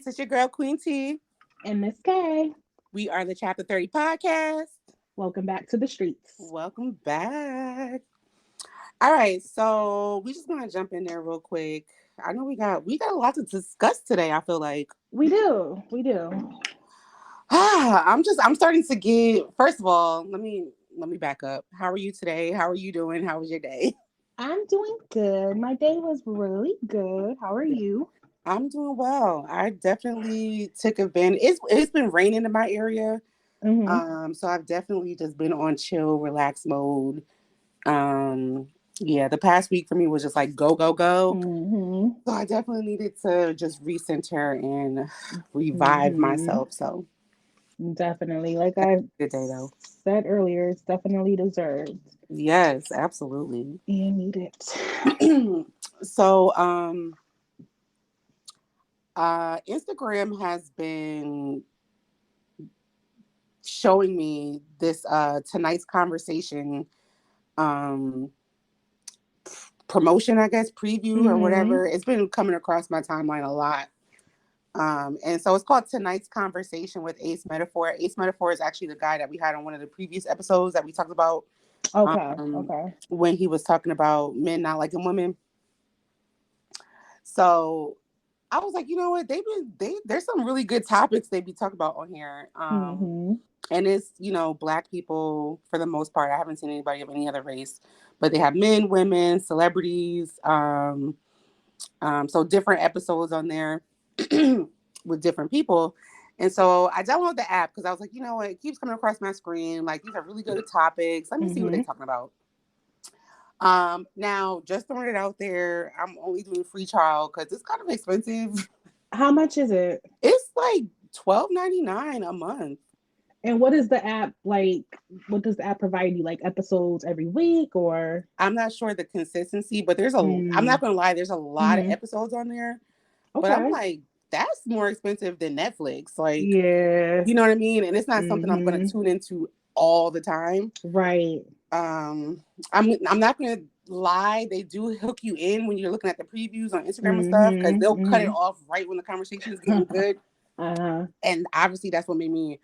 streets. It's your girl, Queen T. And Miss K. We are the Chapter 30 podcast. Welcome back to the streets. Welcome back. All right, so we just want to jump in there real quick. I know we got a lot to discuss today, I feel like. We do. I'm starting to get, first of all, let me back up. How are you today? How are you doing? How was your day? I'm doing good. My day was really good. How are you? I'm doing well. I definitely took advantage. It's been raining in my area. Mm-hmm. So I've definitely just been on chill, relax mode. Um, yeah, the past week for me was just like go, go, go. Mm-hmm. So I definitely needed to just recenter and revive Mm-hmm. myself. So Definitely. Like I good day though. said earlier, it's definitely deserved. Yes, absolutely. You need it. So Instagram has been showing me this tonight's conversation um promotion, I guess, preview or Mm-hmm. whatever. It's been coming across my timeline a lot. And so it's called Tonight's Conversation with Ace Metaphor. Ace Metaphor is actually the guy that we had on one of the previous episodes that we talked about um, Okay. when he was talking about men not liking women. So I was like, you know what? There's some really good topics they be talking about on here. Mm-hmm. And it's, Black people for the most part. I haven't seen anybody of any other race, but they have men, women, celebrities. So different episodes on there with different people. And so I downloaded the app because I was like, you know what? It keeps coming across my screen. Like, these are really good topics. Let me see what they're Mm-hmm. talking about. Now, just throwing it out there, I'm only doing free trial because it's kind of expensive. How much is it? It's like $12.99 a month. And what is the app like? What does the app provide you? Like episodes every week or? I'm not sure the consistency, but I'm Mm. not gonna lie, there's a lot of Mm-hmm. episodes on there. But I'm Okay. like, that's more expensive than Netflix. Like, Yeah. you know what I mean? And it's not something I'm gonna Mm-hmm. tune into all the time. Right. Um, I'm not gonna lie, they do hook you in when you're looking at the previews on Instagram and stuff because Mm-hmm. they'll cut it Mm-hmm. off right when the conversation is getting good. Uh-huh. And obviously that's what made me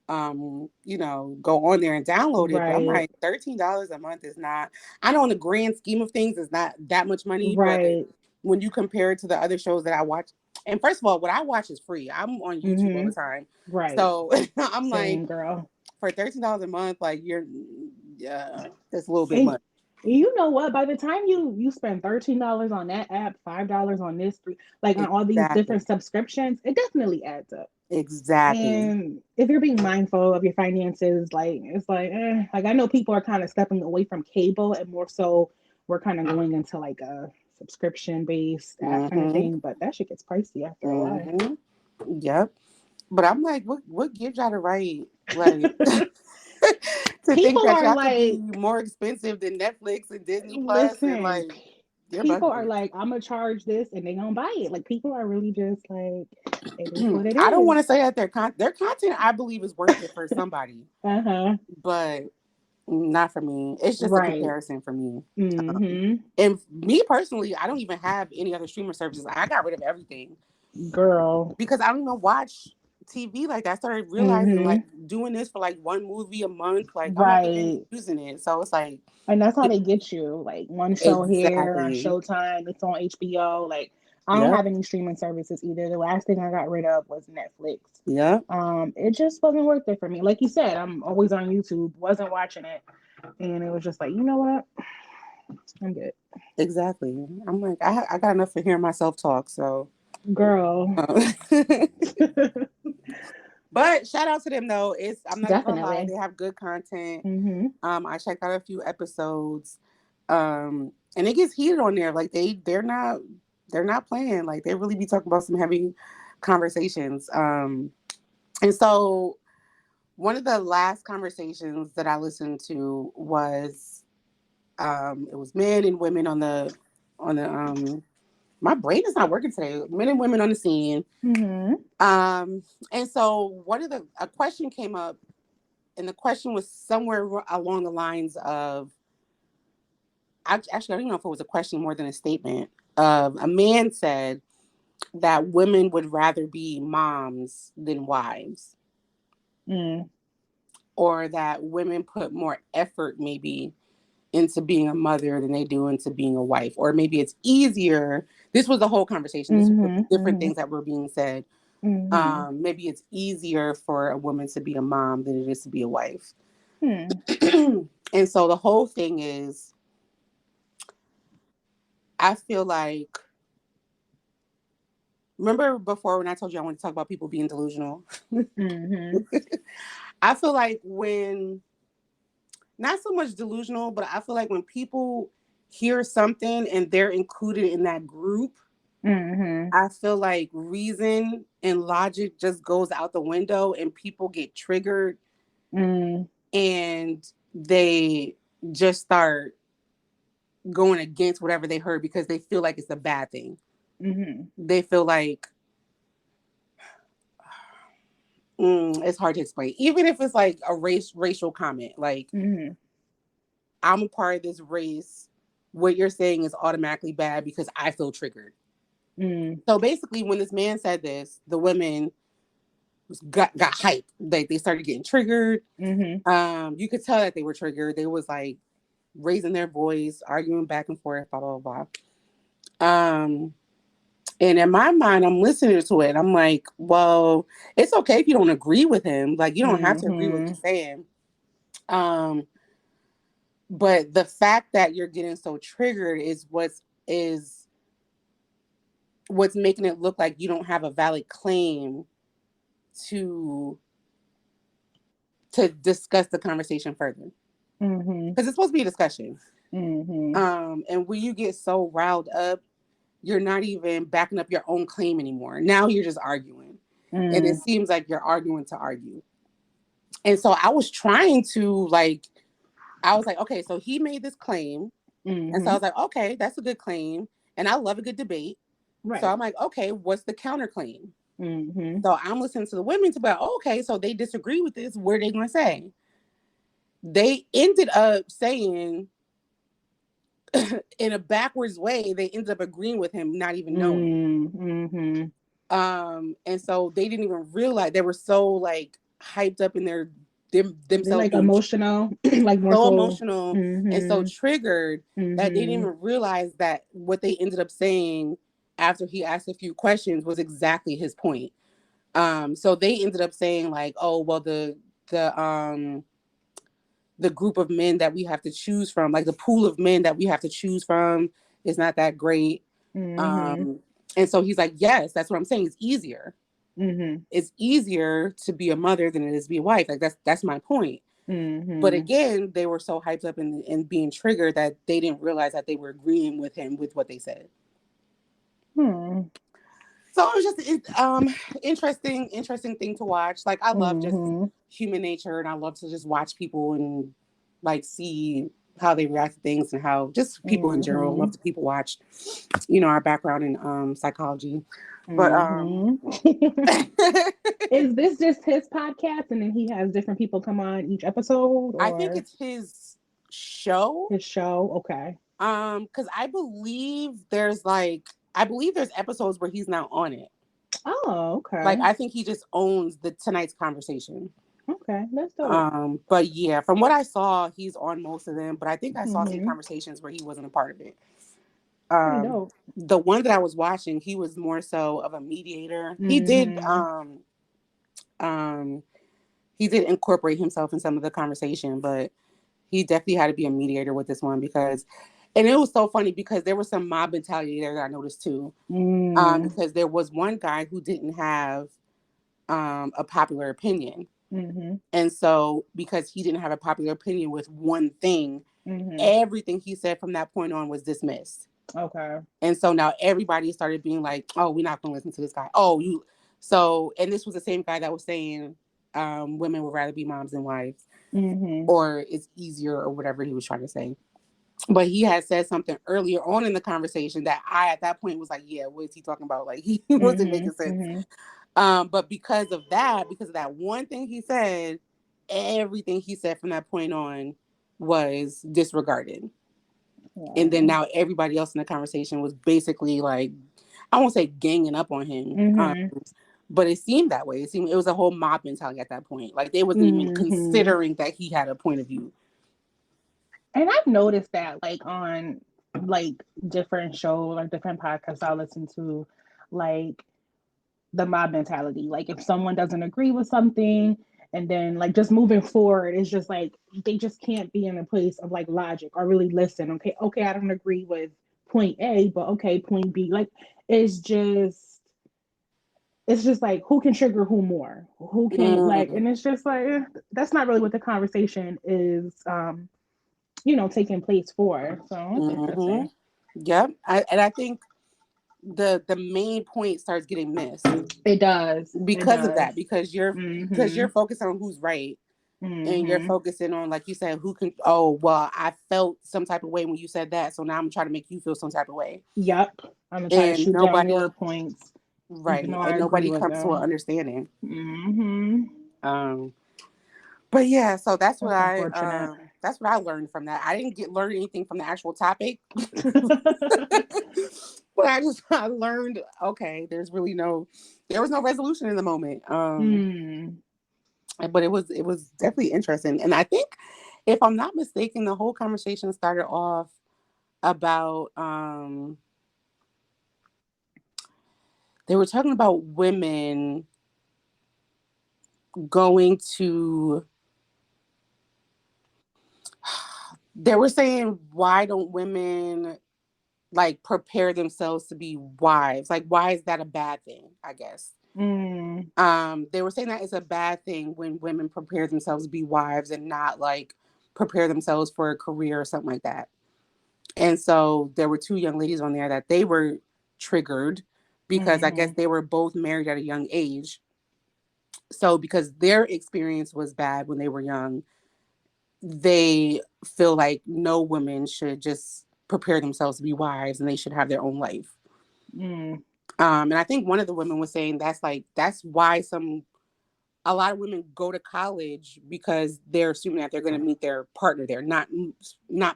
go on there and download it. But I'm Right. like, $13 a month is not, I know in the grand scheme of things, it's not that much money, but Right. when you compare it to the other shows that I watch, and first of all, what I watch is free. I'm on YouTube all Mm-hmm. the time. Right. So I'm like, Same girl. for $13 a month, like yeah, that's a little bit And much. you know what? By the time you spend $13 on that app, $5 on this, three, like on all these Exactly. different subscriptions, it definitely adds up. Exactly. And if you're being mindful of your finances, like it's like I know people are kind of stepping away from cable and more so we're kind of going into like a subscription based app kind of Mm-hmm. thing, but that shit gets pricey after a while. Mm-hmm. Yep. But I'm like, what gives y'all the right, like, to think People that are y'all could be like, more expensive than Netflix and Disney Plus, and listen, like, you're people are bugging. like, I'm gonna charge this and they gonna buy it. Like people are really just like, it is what it I don't is. want to say that their content, I believe, is worth it for somebody, Uh-huh. but not for me. It's just a Right. comparison for me. Mm-hmm. And me personally, I don't even have any other streaming services. I got rid of everything Girl. because I don't even watch TV like that. I started realizing, like, Mm-hmm. doing this for like one movie a month, like, I'm not even Right. using it. So it's like, And that's how they get you. Like one show here on exactly. Showtime, it's on HBO. Like I don't Yep. have any streaming services either. The last thing I got rid of was Netflix. Yep. It just wasn't worth it for me. Like you said, I'm always on YouTube, wasn't watching it. And it was just like, you know what? I'm good. Exactly. I'm like, I got enough for hearing myself talk. So, Girl. uh, but shout out to them though. I'm not even gonna lie, Definitely. they have good content. Mm-hmm. I checked out a few episodes, and it gets heated on there. Like they're not playing. Like they really be talking about some heavy conversations. And so one of the last conversations that I listened to was it was men and women on the my brain is not working today. Men and women on the scene. Mm-hmm. And so a question came up, and the question was somewhere along the lines of, I don't even know if it was a question more than a statement. A man said, that women would rather be moms than wives, or that women put more effort maybe into being a mother than they do into being a wife, or maybe it's easier. This was the whole conversation. This was the different things that were being said. Maybe it's easier for a woman to be a mom than it is to be a wife. And so the whole thing is, I feel like, remember before when I told you I wanted to talk about people being delusional? I feel like when, not so much delusional, but I feel like when people hear something and they're included in that group, I feel like reason and logic just goes out the window and people get triggered and they just start going against whatever they heard because they feel like it's a bad thing. They feel like, it's hard to explain. Even if it's like a racial comment, like, I'm a part of this race, what you're saying is automatically bad because I feel triggered. So basically, when this man said this, the women got hyped. Like, they started getting triggered. You could tell that they were triggered. They was like raising their voice, arguing back and forth, blah blah blah. And in my mind, I'm listening to it. I'm like, well, it's okay if you don't agree with him. Like, you don't have to agree with what he's saying. But the fact that you're getting so triggered is what's making it look like you don't have a valid claim to discuss the conversation further. Because it's supposed to be a discussion. And when you get so riled up, you're not even backing up your own claim anymore. Now you're just arguing. And it seems like you're arguing to argue. And so I was trying to, like, I was like, okay, so he made this claim. And so I was like, okay, that's a good claim. And I love a good debate. Right. So I'm like, okay, what's the counterclaim? So I'm listening to the women to be like, oh, okay, so they disagree with this. What are they going to say? They ended up saying, in a backwards way, they ended up agreeing with him, not even knowing. And so they didn't even realize, they were so like hyped up in themselves, like emotional, like more so emotional and so triggered that they didn't even realize that what they ended up saying after he asked a few questions was exactly his point. So they ended up saying like, oh, well, the group of men that we have to choose from, like the pool of men that we have to choose from, is not that great. And so he's like, yes, that's what I'm saying. It's easier. It's easier to be a mother than it is to be a wife. Like, that's my point. But again, they were so hyped up and being triggered that they didn't realize that they were agreeing with him with what they said. So it was just interesting thing to watch. Like, I love just human nature, and I love to just watch people and like see how they react to things, and how just people in general love to people watch. You know, our background in psychology. But is this just his podcast, and then he has different people come on each episode? Or? I think it's his show. His show, okay. Because I believe there's episodes where he's not on it. Oh, okay. Like, I think he just owns the tonight's conversation. Okay, that's dope. But yeah, from what I saw, he's on most of them. But I think I saw some conversations where he wasn't a part of it. The one that I was watching, he was more so of a mediator. He did incorporate himself in some of the conversation, but he definitely had to be a mediator with this one because, and it was so funny because there was some mob mentality there that I noticed too. Because there was one guy who didn't have a popular opinion. And so because he didn't have a popular opinion with one thing, everything he said from that point on was dismissed. Okay. And so now everybody started being like, oh, we're not going to listen to this guy. And this was the same guy that was saying women would rather be moms than wives, or it's easier, or whatever he was trying to say. But he had said something earlier on in the conversation that I, at that point, was like, yeah, what is he talking about? Like, he wasn't making sense. But because of that one thing he said, everything he said from that point on was disregarded. Yeah. And then now everybody else in the conversation was basically like, I won't say ganging up on him, but it seemed that way. It was a whole mob mentality at that point. Like they wasn't even considering that he had a point of view. And I've noticed that, like on like different shows or different podcasts I listen to, like the mob mentality. Like if someone doesn't agree with something, and then like just moving forward, it's just like they just can't be in a place of like logic or really listen. Okay, I don't agree with point A, but okay, point B. Like it's just like who can trigger who more, who can like, and it's just like that's not really what the conversation is taking place for. So it's interesting. Yep. And I think the main point starts getting missed. It does because of that, because you're focused on who's right, and you're focusing on, like you said, who can. Oh well, I felt some type of way when you said that, so now I'm trying to make you feel some type of way. Yep, I'm gonna try to shoot down your points, right? And nobody comes to an understanding. But yeah, so that's what I learned from that. I didn't learn anything from the actual topic, but I learned, okay, there was no resolution in the moment. But it was definitely interesting. And I think, if I'm not mistaken, the whole conversation started off about they were talking about women going to, they were saying, why don't women like prepare themselves to be wives? Like, why is that a bad thing, I guess? They were saying that it's a bad thing when women prepare themselves to be wives and not like prepare themselves for a career or something like that. And so there were two young ladies on there that they were triggered because I guess they were both married at a young age. So because their experience was bad when they were young, they feel like no woman should just prepare themselves to be wives and they should have their own life. And I think one of the women was saying that's why a lot of women go to college, because they're assuming that they're going to meet their partner there, not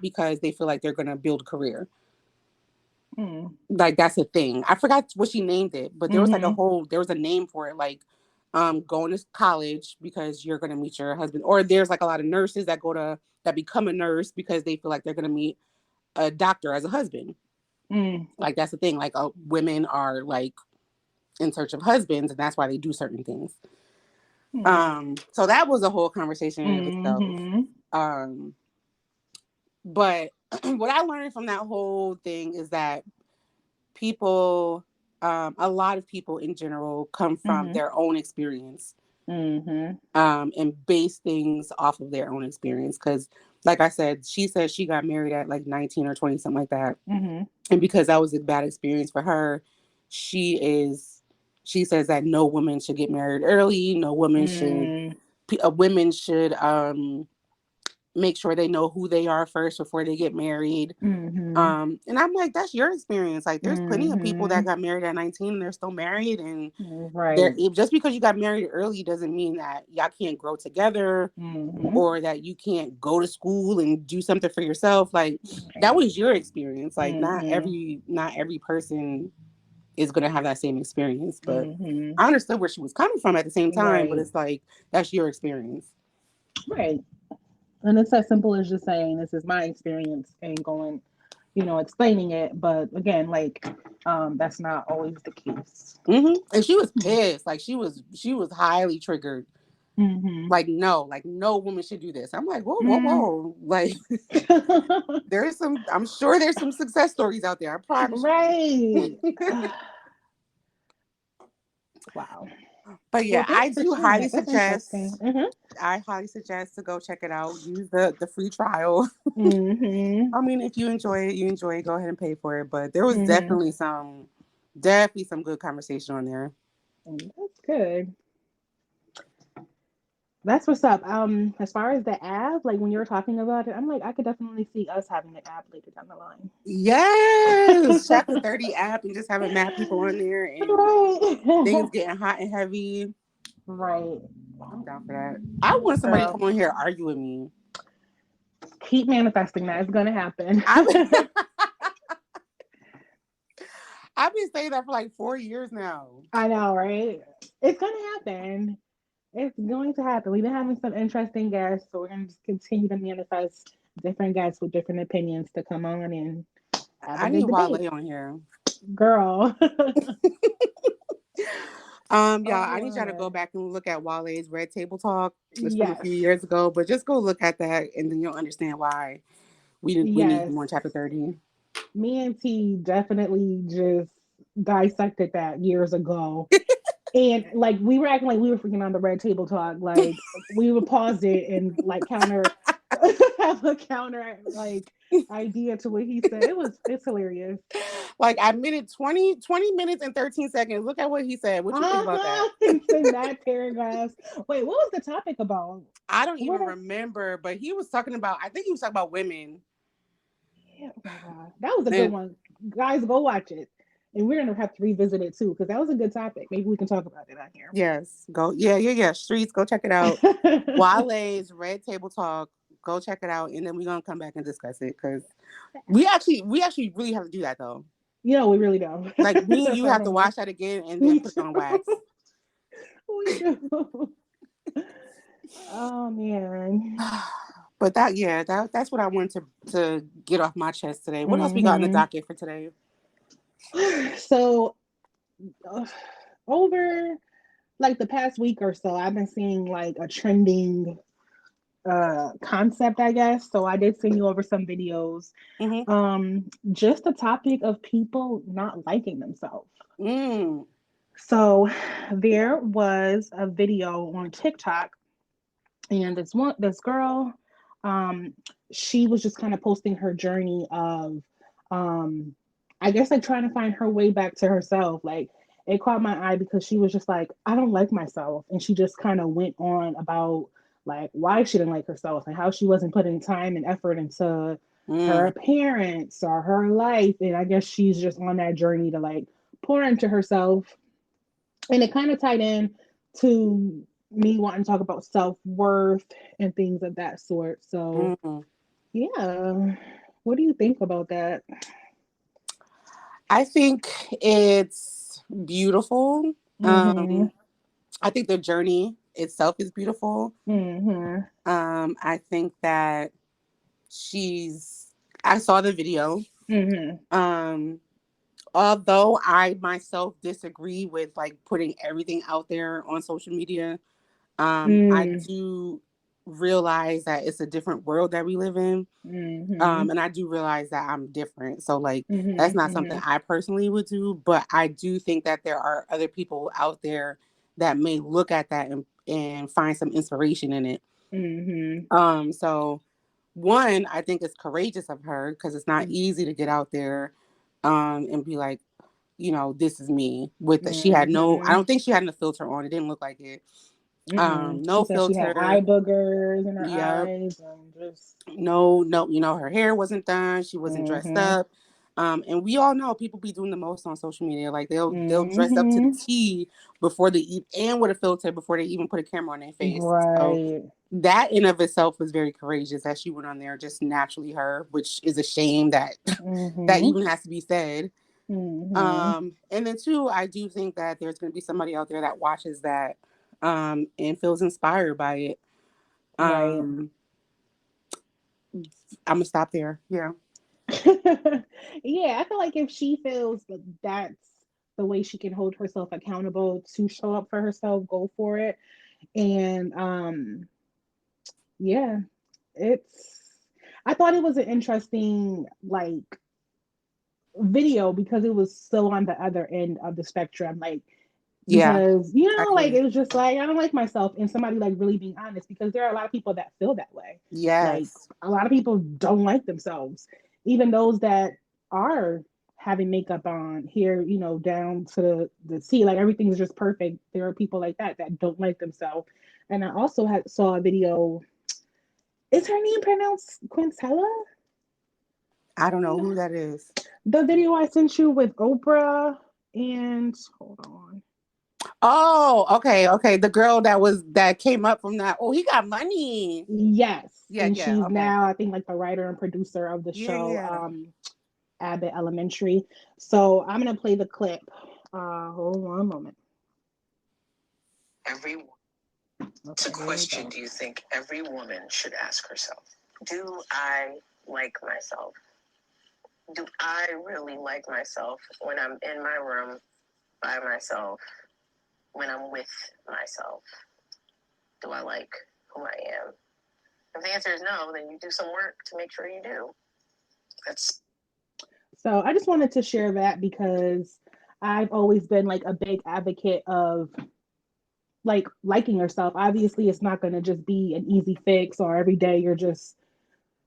because they feel like they're going to build a career. Like that's a thing. I forgot what she named it, but there was there was a name for it, like going to college because you're going to meet your husband. Or there's like a lot of nurses that become a nurse because they feel like they're going to meet a doctor as a husband. Like that's the thing. Like women are like in search of husbands, and that's why they do certain things. So that was a whole conversation in itself. But what I learned from that whole thing is that people, a lot of people in general, come from their own experience, and base things off of their own experience. Because, like I said, she said she got married at like 19 or 20, something like that. And because that was a bad experience for her, she says that no woman should get married early. No woman women should make sure they know who they are first before they get married. And I'm like, that's your experience. Like, there's plenty of people that got married at 19 and they're still married. And just because you got married early doesn't mean that y'all can't grow together, or that you can't go to school and do something for yourself. Like, that was your experience. Like, not every person is going to have that same experience. But I understood where she was coming from at the same time. But it's like, that's your experience. Right. And it's as simple as just saying, this is my experience, and going, explaining it. But again, like, that's not always the case. And she was pissed. Like, she was highly triggered. Like, no woman should do this. I'm like, whoa. Like, I'm sure there's some success stories out there. I promise. Right. Wow. But yeah, I do highly suggest. I highly suggest to go check it out. Use the free trial. I mean, if you enjoy it, you enjoy it. Go ahead and pay for it. But there was definitely some good conversation on there. That's good. That's what's up. As far as the app, like when you were talking about it, I'm like, I could definitely see us having the app later down the line. Yes, Chapter 30 app, and just having mad people on there, and things getting hot and heavy. Right. I'm down for that. I want somebody to come on here and argue with me. Keep manifesting that. It's gonna happen. I've been saying that for like 4 years now. I know, right? It's gonna happen. It's going to happen. We've been having some interesting guests, so we're gonna just continue to manifest different guests with different opinions to come on and have a I need good debate. Wale on here. Girl. Y'all, I need y'all to go Oh, back and look at Wale's Red Table Talk. It's from a yes. few years ago, but just go look at that, and then you'll understand why we need Yes. him on chapter 30. Me and T definitely just dissected that years ago. And like we were acting like we were freaking on the red table talk. Like we would pause it and like counter have a counter like idea to what he said. It's hilarious. Like at minute 20 minutes and 13 seconds. Look at what he said. What you think about that? It's in that paragraph. Wait, what was the topic about? I don't even What a, remember, but he was talking about, I think he was talking about women. yeah, oh my God. That was a good And one. Guys, go watch it. And we're gonna have to revisit it too, because that was a good topic. Maybe we can talk about it on here. yes, go. Yeah. Streets, go check it out. Wale's Red Table Talk. Go check it out, and then we're gonna come back and discuss it because we actually really have to do that though. We really don't. Like me and That's you our have to homework. watch that again and then We put it on do. wax. We do. Oh man. But that's what I wanted to get off my chest today. What else we got in the Hmm. docket for today? So over like the past week or so, I've been seeing like a trending concept, I guess. So I did send you over some videos. Mm-hmm. Just the topic of people not liking themselves. Mm. So there was a video on TikTok, and this girl, um, she was just kind of posting her journey of, um, I guess like trying to find her way back to herself. Like it caught my eye because she was just like, I don't like myself, and she just kind of went on about like why she didn't like herself and how she wasn't putting time and effort into her Mm. appearance or her life, and I guess she's just on that journey to like pour into herself, and it kind of tied in to me wanting to talk about self-worth and things of that sort. So Mm. yeah, what do you think about that? I think it's beautiful. Mm-hmm. I think the journey itself is beautiful. Mm-hmm. I think that she's. I saw the video. Mm-hmm. Um, although I myself disagree with like putting everything out there on social media, I Mm-hmm. do realize that it's a different world that we live in. Mm-hmm. And I do realize that I'm different. So like that's not something Mm-hmm. I personally would do, but I do think that there are other people out there that may look at that and find some inspiration in it. Mm-hmm. So one, I think it's courageous of her because it's not easy to get out there and be like, this is me. She had no, I Mm-hmm. don't think she had a filter on. It didn't look like it. Mm-mm. She No said she had filter. eye boogers in her Yep. eyes and just No, her hair wasn't done. She wasn't dressed mm-hmm. up. And we all know people be doing the most on social media. Like they'll dress up to the Mm-hmm. T before they eat and with a filter before they even put a camera on their face. So Right. that in of itself was very courageous that she went on there just naturally her, which is a shame that that Mm-hmm. even has to be said. Mm-hmm. And then two, I do think that there's going to be somebody out there that watches that and feels inspired by it. Right. I'm gonna stop there. Yeah. Yeah, I feel like if she feels that that's the way she can hold herself accountable to show up for herself, go for it. And yeah, it's I thought it was an interesting like video because it was so on the other end of the spectrum. Like Yeah, because I like agree. it was just like I don't like myself, and somebody like really being honest because there are a lot of people that feel that way. Like Yes. a lot of people don't like themselves, even those that are having makeup on here, down to the T, like everything's just perfect. There are people like that don't like themselves. And I also saw a video. Is her name pronounced Quintella? I don't know who that is. The video I sent you with Oprah and hold on. Oh, okay. The girl that came up from that. Oh, he got money. Yes. Yeah, And yeah. she's Okay. now, I think, like the writer and producer of the Yeah, show. yeah. Abbott Elementary. So I'm gonna play the clip. Hold on a moment. Every It's a question do you think every woman should ask herself? Do I like myself? Do I really like myself when I'm in my room by myself, when I'm with myself? Do I like who I am? If the answer is no, then you do some work to make sure you do. So I just wanted to share that because I've always been like a big advocate of like liking yourself. Obviously, it's not going to just be an easy fix or every day you're just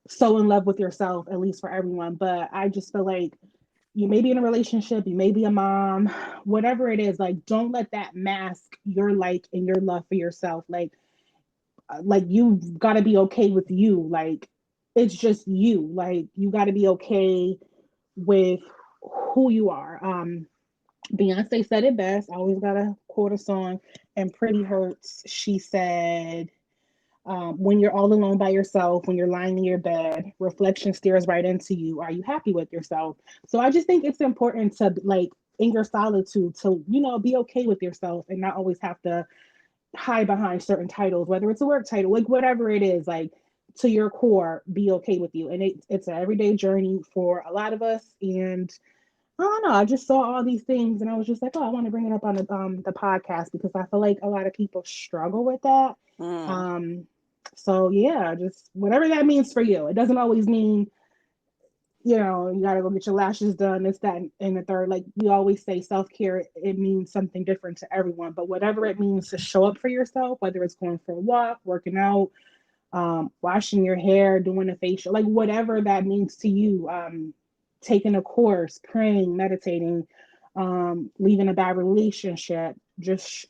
so in love with yourself, at least for everyone. But I just feel like you may be in a relationship, you may be a mom, whatever it is, like don't let that mask your like and your love for yourself. Like you've got to be okay with you. Like it's just you. Like you got to be okay with who you are. Beyonce said it best. I always gotta quote a song. And Pretty Hurts, she said, when you're all alone by yourself, when you're lying in your bed, reflection stares right into you. Are you happy with yourself? So I just think it's important to like in your solitude to, be okay with yourself and not always have to hide behind certain titles, whether it's a work title, like whatever it is, like to your core, be okay with you. And it's an everyday journey for a lot of us. And I don't know. I just saw all these things and I was just like, oh, I want to bring it up on the podcast because I feel like a lot of people struggle with that. So yeah, just whatever that means for you. It doesn't always mean, you gotta go get your lashes done, this, that, and the third. Like we always say, self-care, it means something different to everyone. But whatever it means to show up for yourself, whether it's going for a walk, working out, washing your hair, doing a facial, like whatever that means to you, taking a course, praying, meditating, leaving a bad relationship, just,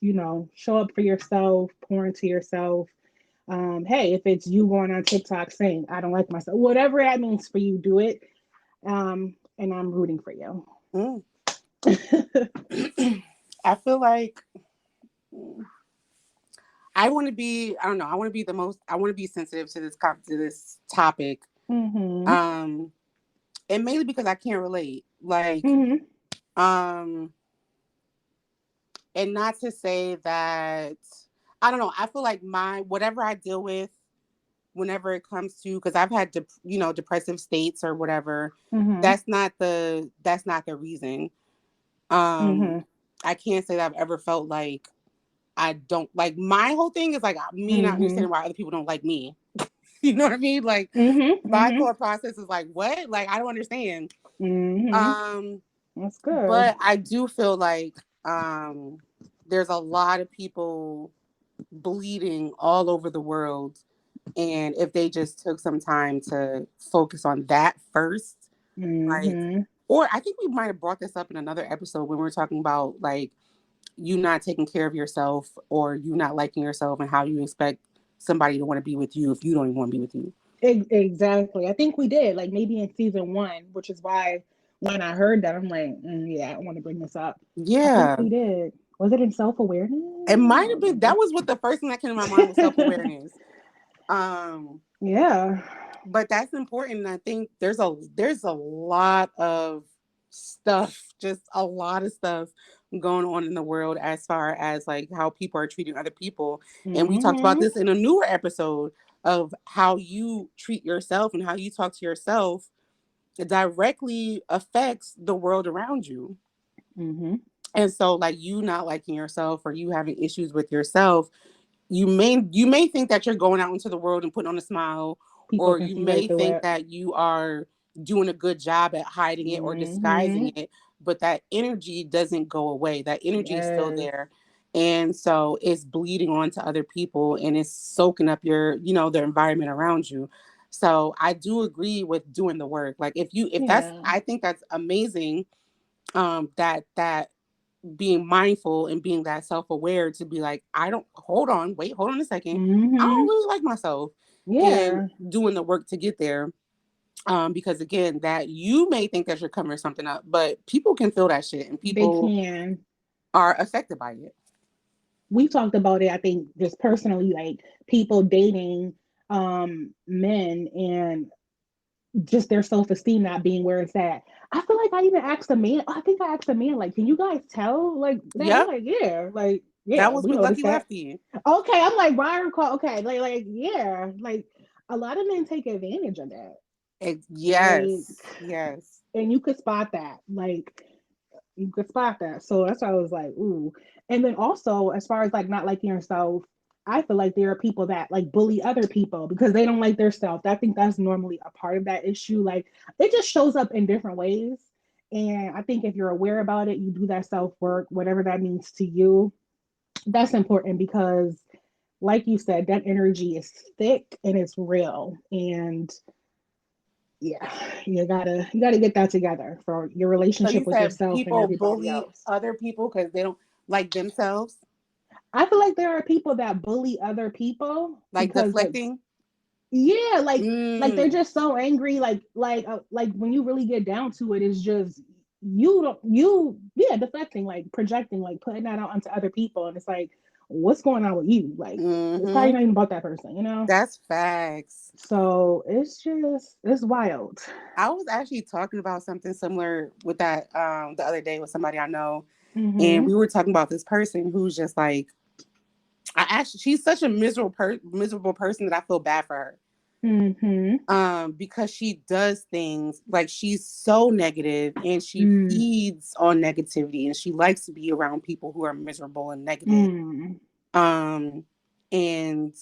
show up for yourself, pour into yourself. Hey, if it's you going on TikTok saying, I don't like myself, whatever that means for you, do it. And I'm rooting for you. I feel like I want to be, I don't know, I want to be sensitive to this topic. Mm-hmm. And mainly because I can't relate. Like, and not to say that, I don't know, I feel like whatever I deal with, whenever it comes to, because I've had depressive states or whatever, that's not the reason. I can't say that I've ever felt like I don't like, my whole thing is like me not understanding why other people don't like me. You know what I mean? Like my thought process is like, what? Like I don't understand. That's good. But I do feel like there's a lot of people bleeding all over the world. And if they just took some time to focus on that first, like, or I think we might have brought this up in another episode when we were talking about like you not taking care of yourself or you not liking yourself and how you expect somebody to want to be with you if you don't even want to be with you. Exactly. I think we did, like maybe in season 1, which is why when I heard that, I'm like, yeah, I want to bring this up. Yeah. I think we did. Was it in self-awareness? It might have been. That was what the first thing that came to my mind was self-awareness. Yeah. But that's important. And I think there's a lot of stuff, just a lot of stuff going on in the world as far as like how people are treating other people. And we talked about this in a newer episode of how you treat yourself and how you talk to yourself directly affects the world around you. And so like you not liking yourself or you having issues with yourself, you may think that you're going out into the world and putting on a smile, or you may think that you are doing a good job at hiding it or disguising it, but that energy doesn't go away. That energy is still there. And so it's bleeding on to other people and it's soaking up the environment around you. So I do agree with doing the work. Like I think that's amazing. That being mindful and being that self-aware to be like, hold on a second. I don't really like myself. And doing the work to get there. Because again, that you may think that you're covering something up, but people can feel that shit and people are affected by it. We talked about it, I think, just personally, like people dating men and just their self-esteem not being where it's at. I feel like I even asked a man, I think I asked a man, like, can you guys tell like that? They're Yep, like, that yeah, was we with noticed Lucky that. Lefty. Okay, I'm like, why are call okay, yeah, like a lot of men take advantage of that. Like, Yes. and you could spot that. Like, you could spot that. So that's why I was like, ooh. And then also, as far as like not liking yourself, I feel like there are people that like bully other people because they don't like their self. I think that's normally a part of that issue. Like, it just shows up in different ways. And I think if you're aware about it, you do that self work, whatever that means to you. That's important because, like you said, that energy is thick and it's real. And yeah, you gotta get that together for your So relationship you with said yourself and people everybody bully else. other people because they don't like themselves, I feel like there are people that bully other people like because like, deflecting. yeah, like they're Mm, just so angry, like when you really get down to it, it's just you don't you yeah, deflecting, like projecting, like putting that out onto other people, and it's like, what's going on with you? Like, it's probably mm-hmm. not even about that person, you know. That's facts. So it's wild. I was actually talking about something similar with that the other day with somebody I know, and Mm-hmm. we were talking about this person who's just like, she's such a miserable person that I feel bad for her. Mm-hmm. Because she does things like she's so negative and she Mm. feeds on negativity and she likes to be around people who are miserable and negative. Mm. Um, and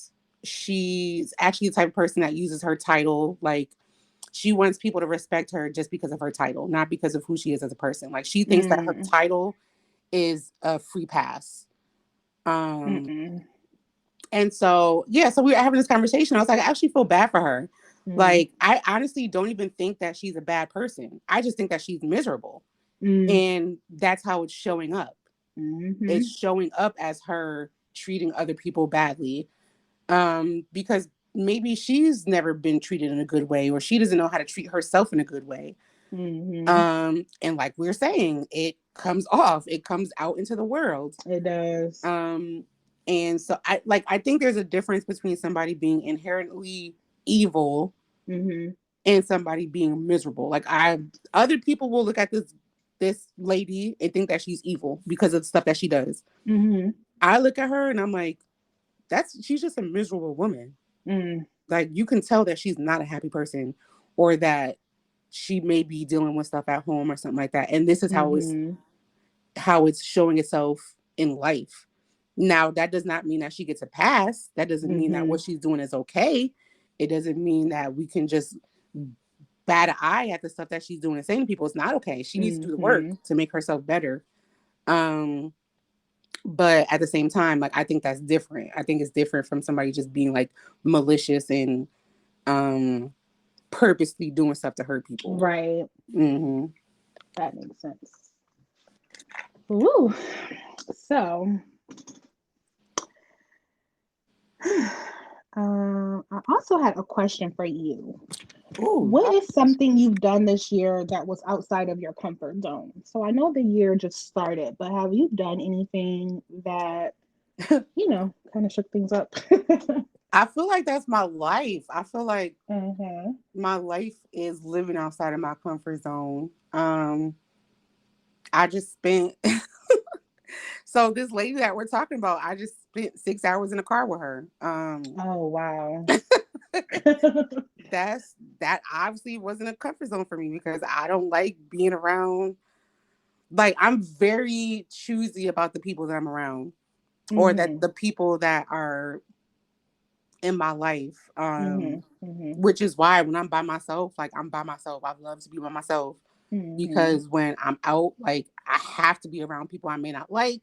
she's actually the type of person that uses her title. Like, she wants people to respect her just because of her title, not because of who she is as a person. Like, she thinks that her Mm. title is a free pass. Mm. And so, yeah, so we were having this conversation. I was like, I actually feel bad for her. Mm. Like, I honestly don't even think that she's a bad person. I just think that she's miserable. Mm. And that's how it's showing up. It's Mm. showing up as her treating other people badly. Because maybe she's never been treated in a good way, or she doesn't know how to treat herself in a good way. Mm. And like we're saying, it comes off, it comes out into the world. It does. Um, and so I think there's a difference between somebody being inherently evil Mm-hmm. and somebody being miserable. Like, other people will look at this lady and think that she's evil because of the stuff that she does. Mm-hmm. I look at her and I'm like, she's just a miserable woman. Mm. Like, you can tell that she's not a happy person, or that she may be dealing with stuff at home or something like that. And this is Mm-hmm. how it's showing itself in life. Now, that does not mean that she gets a pass. That doesn't mean that Mm-hmm. what she's doing is okay. It doesn't mean that we can just bat an eye at the stuff that she's doing and saying to people. It's not okay. She needs to do the work Mm-hmm. to make herself better. Um, but at the same time, like, I think that's different. I think it's different from somebody just being like malicious and um purposely doing stuff to hurt people. Right. Mm-hmm. That makes sense. Ooh. So, I also had a question for you. Ooh. What is something you've done this year that was outside of your comfort zone? So I know the year just started, but have you done anything that, kind of shook things up? I feel like that's my life. I feel like Mm-hmm. my life is living outside of my comfort zone. I just spent so this lady that we're talking about, I just spent 6 hours in the car with her. Oh, wow. That obviously wasn't a comfort zone for me because I don't like being around. Like, I'm very choosy about the people that I'm around, or that Mm-hmm. the people that are in my life. Mm-hmm. Mm-hmm. Which is why when I'm by myself, like, I'm by myself. I love to be by myself Mm-hmm. because when I'm out, like, I have to be around people I may not like,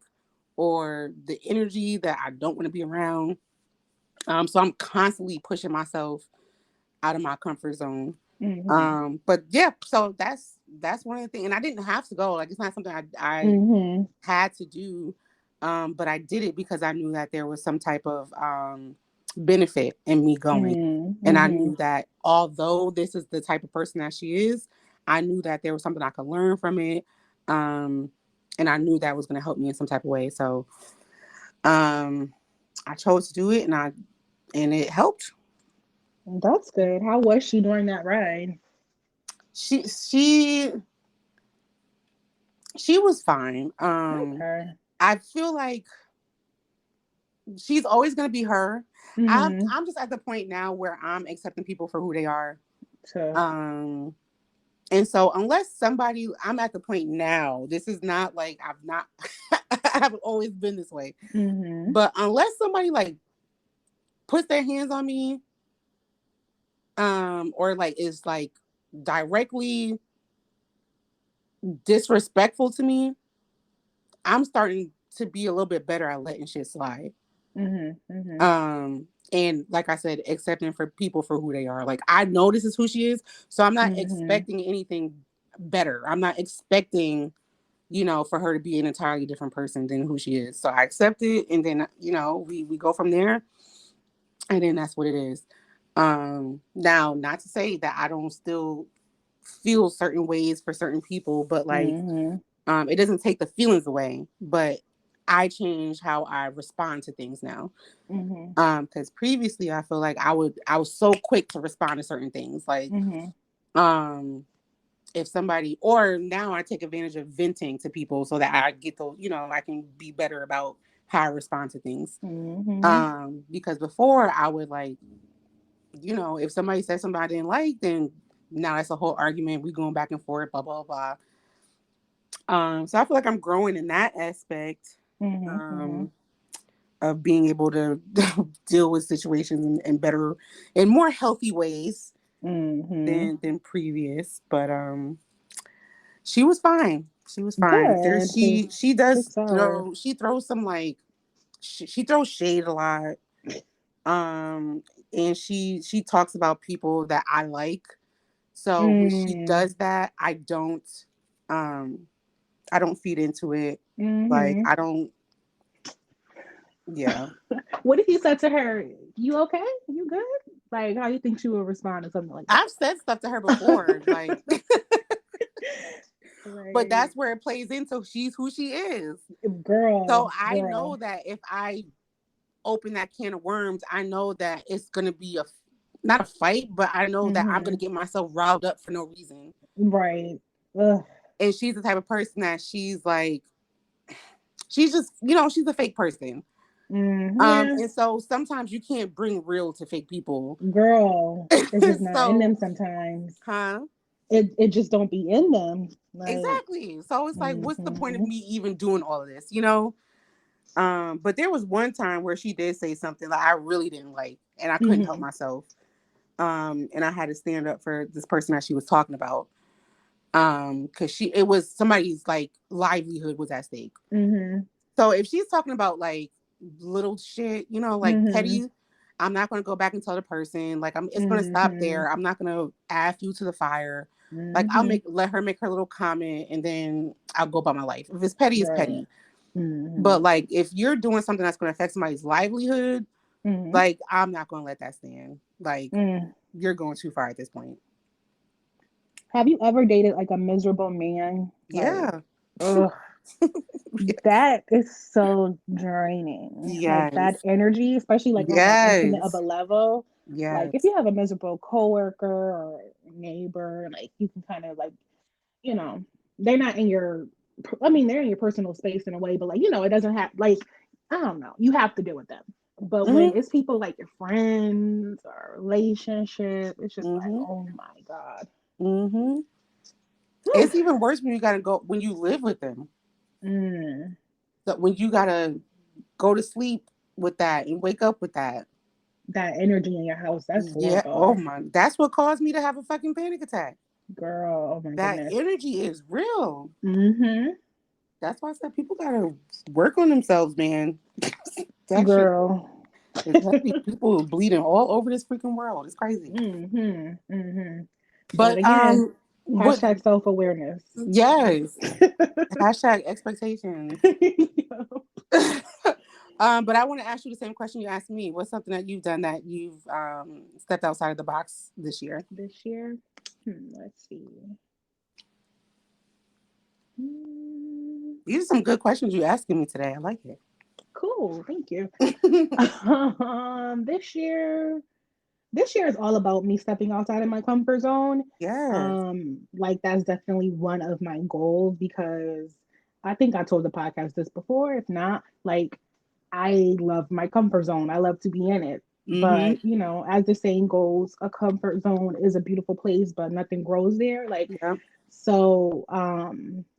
or the energy that I don't want to be around. So I'm constantly pushing myself out of my comfort zone. Mm-hmm. But yeah, so that's one of the things, and I didn't have to go. Like, it's not something I Mm-hmm. had to do, but I did it because I knew that there was some type of benefit in me going, and I Mm-hmm. knew that although this is the type of person that she is, I knew that there was something I could learn from it, and I knew that was going to help me in some type of way. So I chose to do it, and it helped. That's good. How was she during that ride? she was fine. Okay. I feel like she's always gonna be her. Mm-hmm. I'm just at the point now where I'm accepting people for who they are. So, And so unless somebody, I'm at the point now, this is not like I've not, I haven't always been this way. mm-hmm. But unless somebody like puts their hands on me, or like is like directly disrespectful to me, I'm starting to be a little bit better at letting shit slide. Mm-hmm. Mm-hmm. And like I said, accepting for people for who they are. Like I know this is who she is, so I'm not Mm-hmm. expecting anything better. I'm not expecting, for her to be an entirely different person than who she is. So I accept it, and then we go from there, and then that's what it is. Now, not to say that I don't still feel certain ways for certain people, but like, Mm-hmm. it doesn't take the feelings away, but I change how I respond to things now. Mm-hmm. Because previously I feel like I was so quick to respond to certain things. Like, Mm-hmm. if somebody, or now I take advantage of venting to people so that I get those, I can be better about how I respond to things. Mm-hmm. Because before I would like, if somebody said something I didn't like, then now that's a whole argument. We going back and forth, blah, blah, blah. So I feel like I'm growing in that aspect, Mm-hmm. of being able to deal with situations in better and more healthy ways Mm-hmm. than previous. But she was fine. She was fine. Good. She does Good sour. she throws some like she throws shade a lot. And she talks about people that I like. So when she does that, um I don't feed into it. Like Mm-hmm. I don't. Yeah. What if you said to her, "You okay? You good?" Like, how you think she would respond to something like I've said stuff to her before, like, but that? that's where it plays into she's who she is. Like, So girl, I know girl. that if I open that can of worms, I know that it's gonna be not a fight, but I know that I'm gonna Mm-hmm. get myself riled up for no reason. Right. Ugh. And she's the type of person that she's like, she's just, she's a fake person. Yeah, And so sometimes you can't bring real to fake people. girl. It's just not in So, them sometimes. huh? It just don't be in them. Like, Exactly. So it's like, what's the point of mm-hmm. me even doing all of this? But there was one time where she did say something that I really didn't like, and I couldn't help Mm-hmm. myself. And I had to stand up for this person that she was talking about. Because it was somebody's like livelihood was at stake. Mm-hmm. So if she's talking about like little shit, like Mm-hmm. petty, I'm not gonna go back and tell the person. Like it's gonna stop Mm-hmm. there. I'm not gonna add fuel to the fire. Like Mm-hmm. let her make her little comment, and then I'll go about my life. If it's petty, it's Right. petty. Mm-hmm. But like if you're doing something that's gonna affect somebody's livelihood, Mm-hmm. like I'm not gonna let that stand. Like Mm. you're going too far at this point. Have you ever dated like a miserable man? Like, Yeah. ugh, Yes. that is so draining. Like that Yes. energy, especially like on that intimate of a Yes. level. Like Yes. if you have a miserable coworker or neighbor, like you can kind of like, you know, they're not in your, I mean, they're in your personal space in a way, but like, it doesn't have like, I don't know, you have to deal with them. But when Mm-hmm. it's people like your friends or relationship, it's just like, Mm-hmm. oh my God. Mm-hmm. It's even worse when you gotta go when you live with them. Mm, So when you gotta go to sleep with that and wake up with that. that energy in your house, that's Yeah. Oh horrible. my. That's what caused me to have a fucking panic attack. Girl, oh my That goodness. energy is real. Mm-hmm. That's why I said people gotta work on themselves, man. That shit Girl. is heavy. People bleeding all over this freaking world. It's crazy. Mm-hmm. Mm-hmm. But But again, what? hashtag self-awareness. Yes. Hashtag expectations. But I want to ask you the same question you asked me. What's something that you've done that you've stepped outside of the box this year? This year? Let's see. Hmm, These are some good questions you're asking me today. I like cool, thank you. it. This year, this year is all about me stepping outside of my comfort zone. Yes. Like that's definitely one of my goals because I think I told the podcast this before. If not, like I love my comfort zone. I love to be in it. Mm-hmm. But you know, as the saying goes, a comfort zone is a beautiful place, but nothing grows there. Like Yep. so,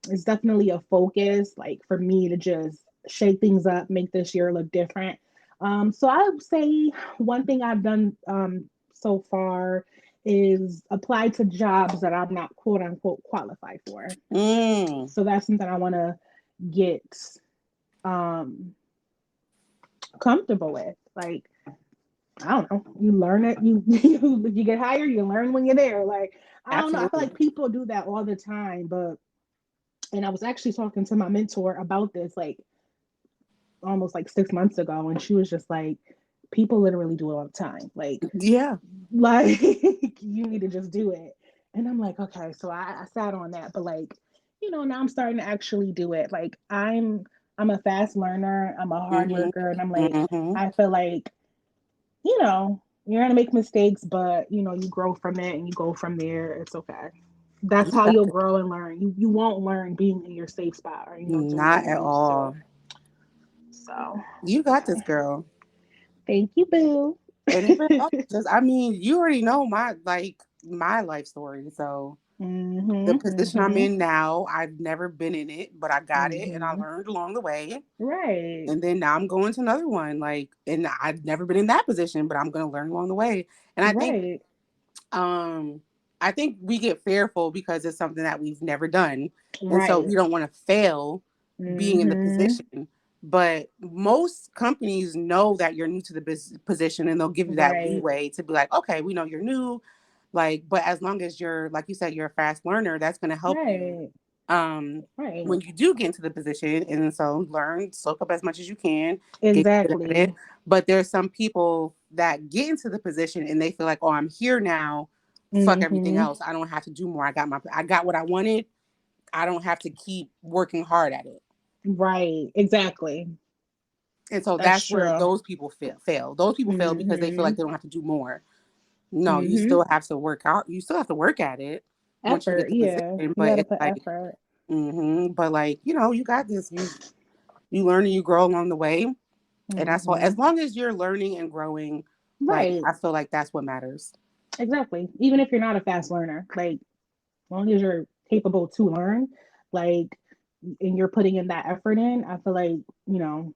it's definitely a focus, like for me to just shake things up, make this year look different. So I would say one thing I've done so far is apply to jobs that I'm not quote unquote qualified for. Mm. So that's something I want to get um comfortable with. Like I don't know, you learn it, you get hired, you learn when you're there. Like I don't know, I feel Absolutely. like people do that all the time, but and I was actually talking to my mentor about this like almost like 6 months ago, and she was just like, people literally do it all the time. Yeah. Like you need to just do it. And I'm like, okay, so I sat on that, but like, you know, now I'm starting to actually do it. Like I'm a fast learner, I'm a hard Mm-hmm. worker, and I'm like, Mm-hmm. I feel like, you know, you're gonna make mistakes, but you know, you grow from it and you go from there. It's okay. That's You how got you'll this. grow and learn. You won't learn being in your safe spot or you know doing what Not at you're used to. all. So You got this, girl. thank you, boo. And even just, I mean, you already know my life story. So the Mhm. position I'm Mhm. in now, I've never been in it, but I got it and I Mhm. learned along the way. Right. And then now I'm going to another one. Like, and I've never been in that position, but I'm gonna learn along the way. And Right. um I think we get fearful because it's something that we've never done. And so Right. we don't want to fail being in the Mhm. position. But most companies know that you're new to the position and they'll give you that Right. leeway to be like, okay, we know you're new. Like, but as long as you're, like you said, you're a fast learner, that's going to help you Right. Right. when you do get into the position. And so learn, soak up as much as you can, get good at Exactly. it. But there's some people that get into the position and they feel like, oh, I'm here now. Fuck everything Mhm. else. I don't have to do more. I got what I wanted. I don't have to keep working hard at it. Right. Exactly. And so That's that's where true. those people fail. Those people fail because they feel like Mhm. they don't have to do more. No, you Mhm. still have to work out. You still have to work at it once you get Effort. the Yeah. position. You But got to it's put like, effort. but like, you got this. You learn and you grow along the way. And that's all. As Mhm. long as you're learning and growing, like Right. I feel like that's what matters. Exactly. Even if you're not a fast learner, like as long as you're capable to learn, like and you're putting in that effort in, I feel like, you know,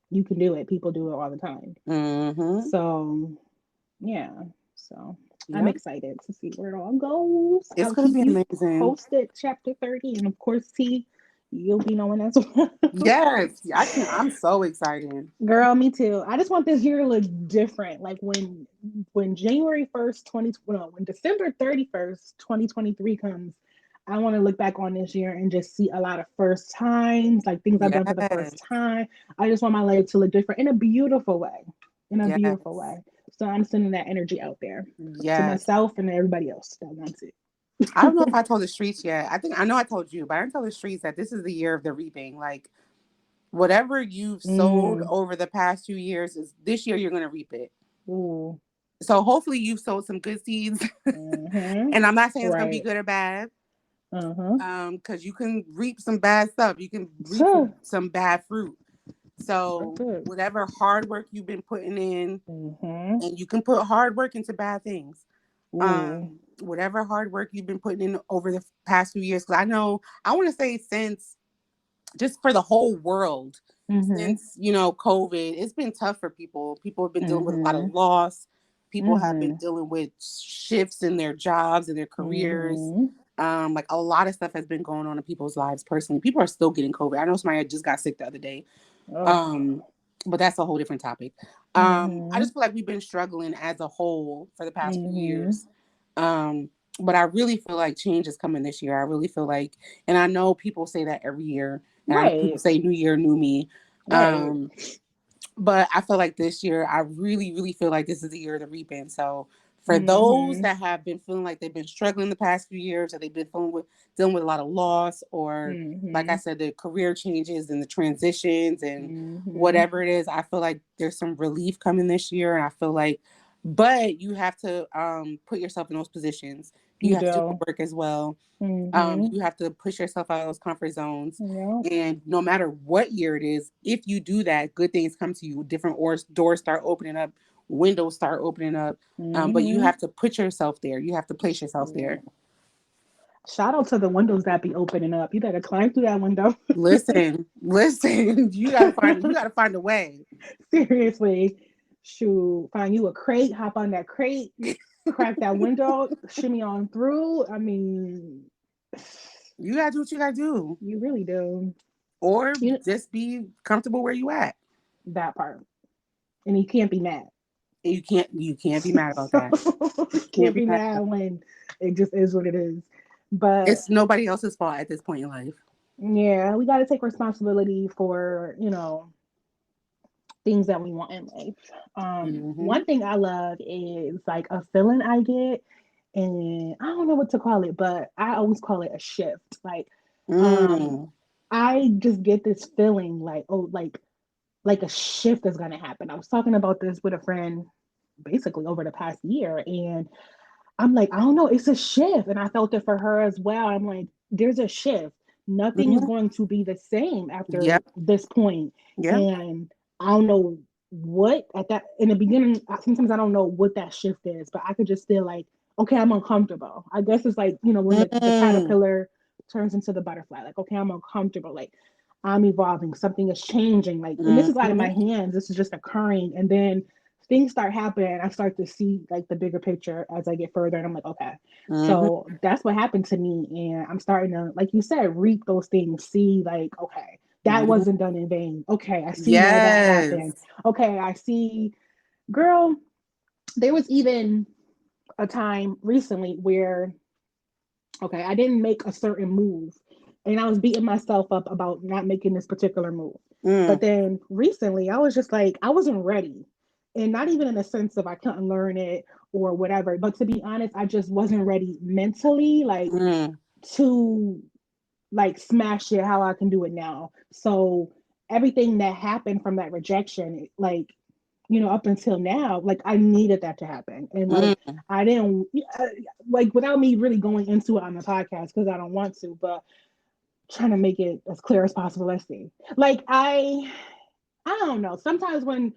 you can do it. People do it all the time. Mm-hmm. So yeah. So I'm Yep. excited to see where it all goes. It's I'll gonna keep be you amazing. posted chapter 30. And of course, T, you'll be knowing as well. Yes, I can. I'm so excited. Girl, me too. I just want this year to look different. Like when January 1st, 20 no, when December 31st, 2023 comes, I want to look back on this year and just see a lot of first times, like things I've done for the first Yes. time. I just want my life to look different in a beautiful way. In a beautiful Yes. way. So I'm sending that energy out there to Yes. myself and everybody else that wants it. I don't know if I told the streets yet. I know I told you, but I didn't tell the streets that this is the year of the reaping. Like whatever you've sowed Mm. over the past 2 years is this year you're gonna reap it. Ooh. So hopefully you've sowed some good seeds. Mm-hmm. And I'm not saying it's gonna be Right. good or bad. Uh-huh. Because you can reap some bad stuff. You can reap So some bad fruit. that's So it. whatever hard work you've been putting in, Mm-hmm. and you can put hard work into bad things. Ooh. Whatever hard work you've been putting in over the past few years, because I know I want to say since just for the whole world, Mm-hmm. since COVID, it's been tough for people. People have been dealing with a lot Mm-hmm. of loss. People have been Mm-hmm. dealing with shifts in their jobs and their careers. Mm-hmm. Like a lot of stuff has been going on in people's lives personally. People are still getting COVID. I know somebody just got sick the other day. Oh. Um, but that's a whole different topic. I Mm-hmm. just feel like we've been struggling as a whole for the past few Mm-hmm. years. Um, but I really feel like change is coming this year. I really feel like, and I know people say that every year, and I know people Right. say New Year, New Me. Right. But I feel like this year, I really, really feel like this is the year of the reaping. So for those Mm-hmm. that have been feeling like they've been struggling the past few years, or they've been dealing with a lot of loss, or like I Mm-hmm. said, the career changes and the transitions and Mm-hmm. whatever it is, I feel like there's some relief coming this year, and I feel like But you have to put yourself in those positions. You You have to do the do. work as well. Mm-hmm. You have to push yourself out of those comfort zones. Yeah. And no matter what year it is, if you do that, good things come to you. Different doors start opening up, windows start opening up. But you Mm-hmm. have to put yourself there. You have to place yourself there. Shout out to the windows that be opening up. You better climb through that window. Listen, you gotta find a way. Seriously. Shoot, find you a crate, hop on that crate, crack that window, shimmy on through. I mean, You gotta do what you gotta do. you really do. Or You just be comfortable where you at. that part. And you can't be mad. And you can't be mad about So that. you Can't can't be be mad. mad when it just is what it is. But It's nobody else's fault at this point in life. yeah, we got to take responsibility for, things that we want in life. Mm-hmm. One thing I love is like a feeling I get, and I don't know what to call it, but I always call it a shift. Um, Mm. I just get this feeling like, oh, like a shift is gonna happen. I was talking about this with a friend basically over the past year, and I'm like, I don't know, it's a shift. And I felt it for her as well. I'm like, there's a shift. Nothing is Mm-hmm. going to be the same after Yep. this point. Yep. And I don't know what at that in the beginning, sometimes I don't know what that shift is, but I could just feel like, okay, I'm uncomfortable. I guess it's like, when the Mm. caterpillar turns into the butterfly, like, okay, I'm uncomfortable. Like I'm evolving, something is changing, like, and this is out of my Mm-hmm. hands. This is just occurring. And then things start happening, I start to see like the bigger picture as I get further, and I'm like, okay. Mm-hmm. So that's what happened to me, and I'm starting to, like you said, reap those things. See, like, okay, that Mm-hmm. wasn't done in vain. Okay, I see why that happened. Yes. Okay, I see, girl. There was even a time recently where, okay, I didn't make a certain move, and I was beating myself up about not making this particular move. But Mm. then recently, I was just like, I wasn't ready. And not even in the sense of I couldn't learn it or whatever, but to be honest, I just wasn't ready mentally, like, Mm. to like smash it how I can do it now. So everything that happened from that rejection, like, up until now, like I needed that to happen. And like Mm. I didn't, like, without me really going into it on the podcast, because I don't want to, but trying to make it as clear as possible. Let's see. Like I don't know. Sometimes when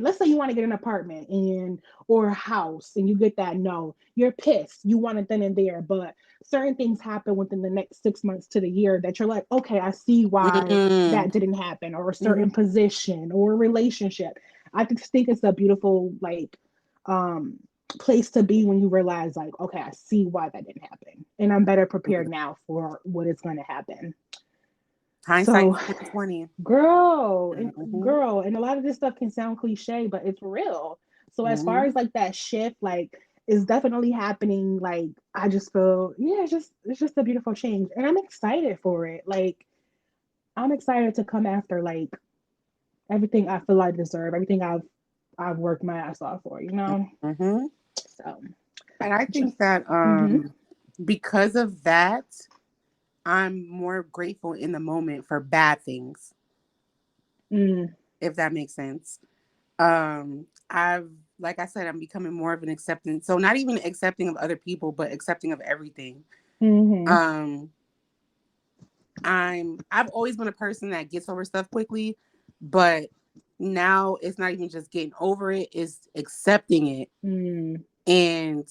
let's say you want to get an apartment and or a house and you get that no, you're pissed. You want it then and there, but certain things happen within the next 6 months to the year that you're like, okay, I see why Mm. that didn't happen, or a Mm. certain position or a relationship. I just think it's a beautiful like um place to be when you realize like, okay, I see why that didn't happen. And I'm better prepared now for what is going to happen. Hindsight So is 2020. Mm-hmm. girl, and a lot of this stuff can sound cliche, but it's real. So as far Mm-hmm. as like that shift, like, is definitely happening. Like I just feel, yeah, it's just a beautiful change, and I'm excited for it. Like I'm excited to come after like everything I feel I deserve, everything I've worked my ass off for, you know. Mm-hmm. So And I just think that mm-hmm. because of that, I'm more grateful in the moment for bad things, Mm, if that makes sense. I've, like I said, I'm becoming more of an acceptance. So not even accepting of other people, but accepting of everything. mm-hmm. Um, I've always been a person that gets over stuff quickly, but now it's not even just getting over it, it's accepting it Mm, and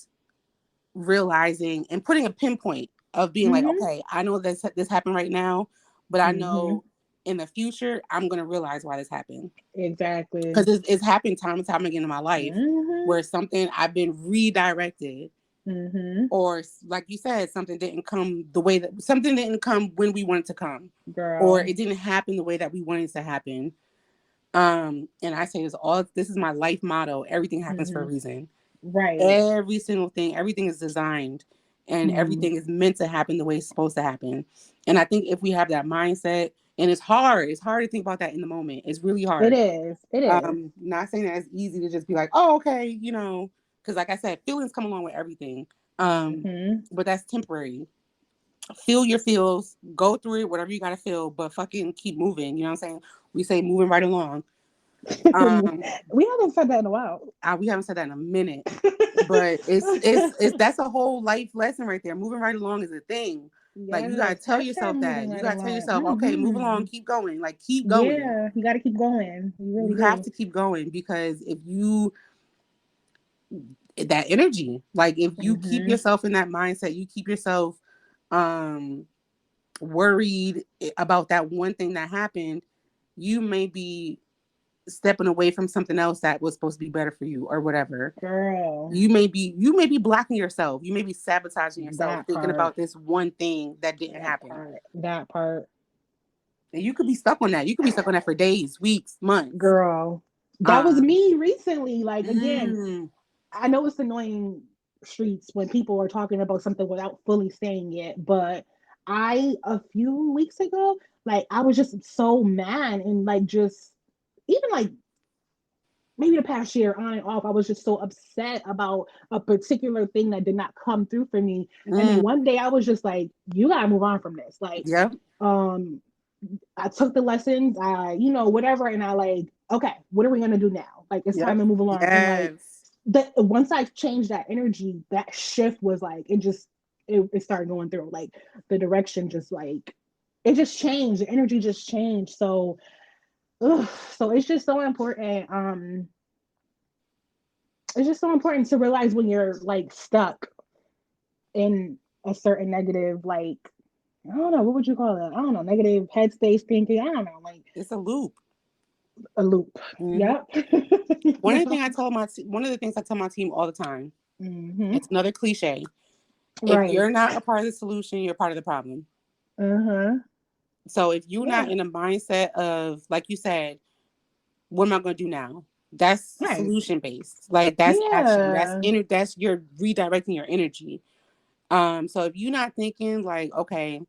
realizing and putting a pinpoint of being like, mm-hmm. okay, I know this happened right now, but I Mm-hmm. know in the future I'm gonna realize why this happened. Exactly. Because it's happened time and time again in my life Mm-hmm. where something I've been redirected, Mm-hmm. or like you said, something didn't come when we wanted to come, or Girl. it didn't happen the way that we wanted it to happen. And I say this is my life motto: everything happens for a Mm-hmm. reason. Right. Every single thing, everything is designed, and Mm. everything is meant to happen the way it's supposed to happen. And I think if we have that mindset, and it's hard to think about that in the moment. It's really It hard. is. It is. Not saying that it's easy to just be like, oh, okay, because like I said, feelings come along with everything. Mm-hmm. But that's temporary. Feel your feels, go through it, whatever you gotta feel, but fucking keep moving. You know what I'm saying? We say moving right along. We haven't said that in a while. We haven't said that in a minute, but it's that's a whole life lesson right there. Moving right along is a thing. Like you gotta Yes, tell hashtag yourself that. moving You right gotta tell along. yourself, okay, move along, keep going. Like keep going. Yeah, you got to keep going. You really You have do. to keep going because if you that energy, like if you keep yourself in that mindset, you keep yourself worried about that one thing that happened, you may be stepping away from something else that was supposed to be better for you or whatever. Girl, You may be blocking yourself. You may be sabotaging yourself that thinking part. about this one thing that didn't happen. That part. And you could be stuck on that. You could be stuck on that for days, weeks, months. Girl, that was me recently. Like, again, mm, I know it's annoying streets when people are talking about something without fully saying it, but a few weeks ago, like, I was just so mad and like just even like maybe the past year on and off, I was just so upset about a particular thing that did not come through for me. And then one day I was just like, you gotta move on from this. Like, yep. I took the lessons, whatever, and I like, okay, what are we gonna do now? Like, it's time to move along. Yes. And like once I changed that energy, that shift was like it started going through. Like the direction just like it just changed. The energy just changed. So so it's just so important. It's just so important to realize when you're like stuck in a certain negative, like, I don't know, what would you call it? I don't know, negative headspace thinking. I don't know, like it's a loop. A loop. Yep. One of the things I tell my team all the time. It's another cliche. If you're not a part of the solution, you're part of the problem. So if you're not in a mindset of, like you said, what am I going to do now? That's solution based. Like that's action. That's you're redirecting your energy. So if you're not thinking like, okay,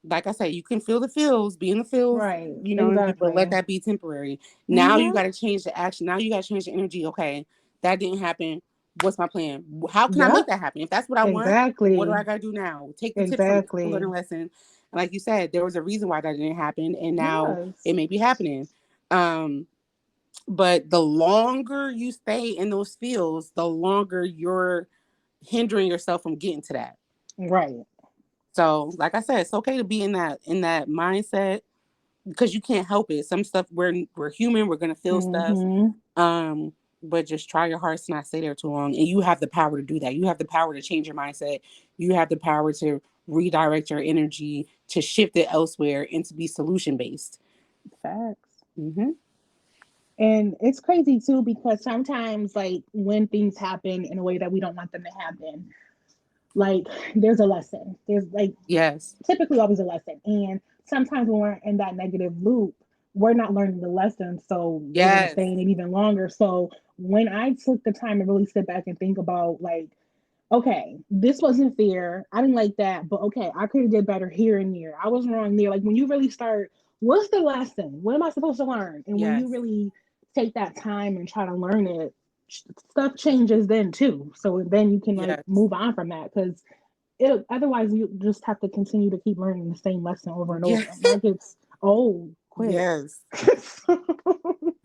like I said, you can feel the feels, be in the feels, but let that be temporary. Now you got to change the action. Now you got to change the energy. Okay, that didn't happen. What's my plan? How can I make that happen? If that's what I want, what do I got to do now? Take the tip from the learning lesson. And like you said, there was a reason why that didn't happen, and now it may be happening. But the longer you stay in those feels, the longer you're hindering yourself from getting to that. Right. So, like I said, it's okay to be in that mindset because you can't help it. Some stuff we're human, we're gonna feel stuff. But just try your hardest to not stay there too long. And you have the power to do that. You have the power to change your mindset. You have the power to redirect your energy, to shift it elsewhere, and to be solution based. Facts. And it's crazy too, because sometimes like when things happen in a way that we don't want them to happen, like there's a lesson. There's like typically always a lesson. And sometimes when we're in that negative loop, we're not learning the lesson. So we're gonna stay in it even longer. So when I took the time to really sit back and think about like, okay, this wasn't fair. I didn't like that, but okay, I could have did better here and there. I was wrong there. Like when you really start, what's the lesson? What am I supposed to learn? And when you really take that time and try to learn it, stuff changes then too. So then you can like move on from that, because otherwise you just have to continue to keep learning the same lesson over and over. That gets old quick.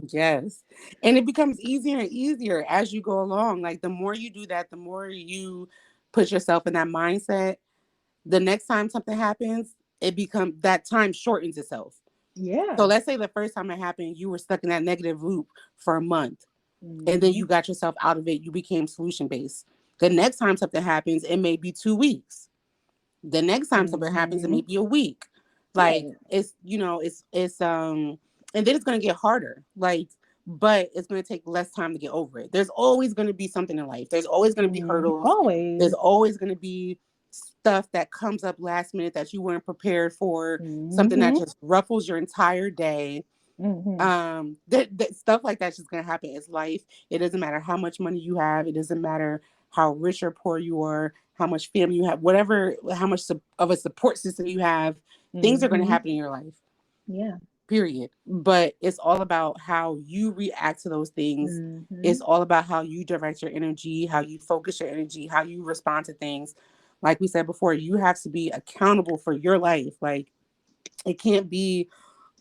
Yes. And it becomes easier and easier as you go along. Like the more you do that, the more you put yourself in that mindset, the next time something happens, that time shortens itself. So let's say the first time it happened, you were stuck in that negative loop for a month. And then you got yourself out of it. You became solution based. The next time something happens, it may be 2 weeks. The next time something happens, it may be a week. Like it's and then it's going to get harder. Like, but it's going to take less time to get over it. There's always going to be something in life. There's always going to be hurdles. There's always going to be stuff that comes up last minute that you weren't prepared for. Something that just ruffles your entire day. That stuff like that's just gonna happen. It's life. It doesn't matter how much money you have. It doesn't matter how rich or poor you are, how much family you have, whatever, how much of a support system you have. Things are gonna happen in your life. Period. But it's all about how you react to those things. It's all about how you direct your energy, how you focus your energy, how you respond to things. Like we said before, you have to be accountable for your life. Like it can't be,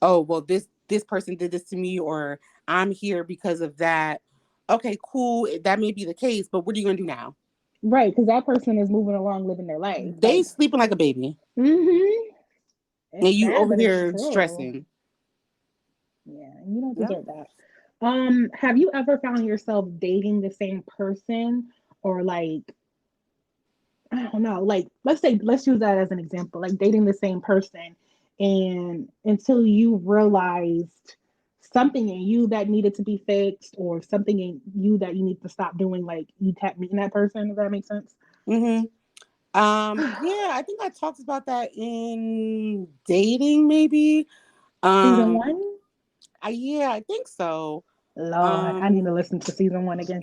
oh, well, this this person did this to me, or I'm here because of that. Okay, cool. That may be the case, but what are you gonna do now? Right, because that person is moving along, living their life. They sleeping like a baby, Mm-hmm. and It's you sad, over but it's here true. stressing. Yeah, and you don't Yeah. deserve that. Have you ever found yourself dating the same person, or like, I don't know, like let's use that as an example, like dating the same person, and until you realized something in you that needed to be fixed, or something in you that you need to stop doing, like you kept meeting that person. Does that make sense? Mm-hmm. Yeah, I think I talked about that in dating, maybe. Season Um, one? yeah, I think so. Lord, I need Um, to listen to season one again.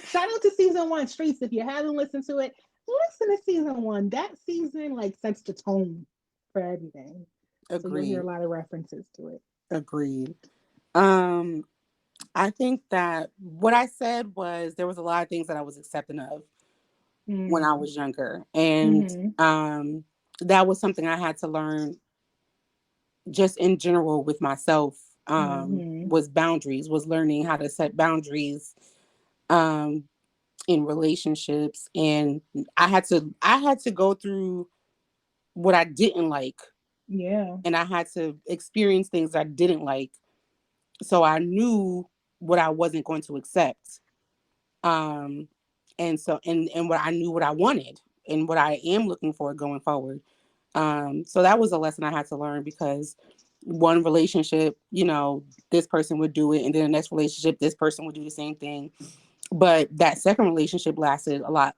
Shout out to season one, Streets. If you haven't listened to it, listen to season one. That season like sets the tone for everything. So you'll hear a agreed, lot of references to it. agreed. Um, I think that what I said was there was a lot of things that I was accepting of when I Mm. was younger, and Mm-hmm. that was something I had to learn just in general with myself. Mm-hmm. Was boundaries, was learning how to set boundaries um, in relationships, and I had to go through what I didn't like, Yeah. and I had to experience things I didn't like, so I knew what I wasn't going to accept. Um, and what I knew what I wanted and what I am looking for going forward. So that was a lesson I had to learn because one relationship, this person would do it, and then the next relationship, this person would do the same thing. But that second relationship lasted a lot.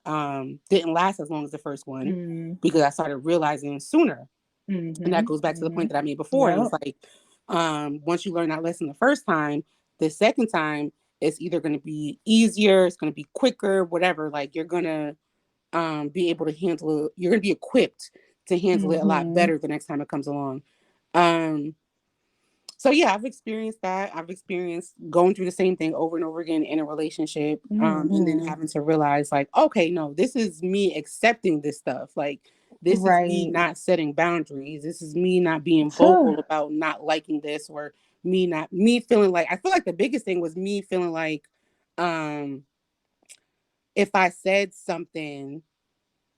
Didn't last as long as the first one Mm. because I started realizing sooner. And that Mm-hmm. goes back to the Mm-hmm. point that I made before. It was Yep. like, once you learn that lesson the first time, the second time it's either going to be easier, it's going to be quicker, whatever. Like you're going to be able to handle it. You're going to be equipped to handle it a lot Mm-hmm. better the next time it comes along. Um, so yeah, I've experienced that. I've experienced going through the same thing over and over again in a relationship, and then Mm-hmm. having to realize like, okay, no, this is me accepting this stuff. Like, this is me Right. not setting boundaries. This is me not being Huh. vocal about not liking this, or me feeling like, I feel like the biggest thing was me feeling like, um, if I said something